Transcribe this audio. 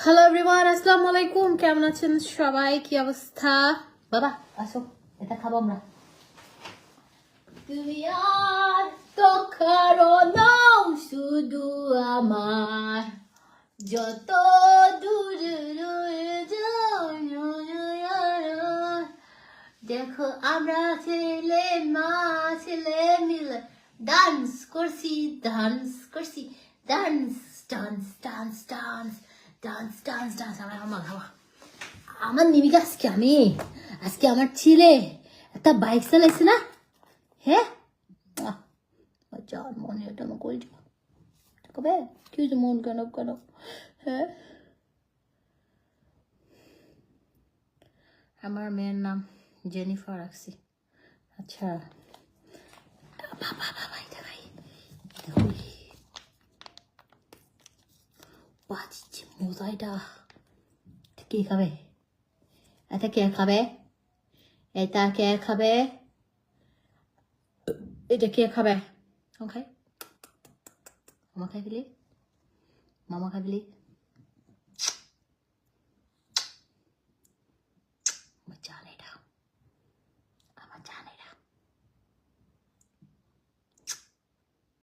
Hello everyone, আসসালামু আলাইকুম। কেমন আছেন সবাই? কি অবস্থা? বাবা আসো, এটা খাবো আমরা। তুমি আর তো কারো শুধু আমার যত দূর দেখো আমরা ছেলে মা ছেলে মিলে ডান্স করছি dance dance dance dance dance dance dance আমার নিমিকা আজকে আমার ছেলে একটা বাইক চালাইছে না। হ্যাঁ যার মনে এটা আমার কই কবে কি হয়েছে? মন কেন কেন? হ্যাঁ, আমার মেয়ের নাম জেনিফার রাখছি। আচ্ছা বাবা বাবা এটা ভাই দেখো বাচ্চা মজা। এটা কে খাবে? এটা কে খাবে? এটা কে খাবে? এটা কে খাবে? ওকে মামা খাই ফেলি, মামা খাই ফেলি।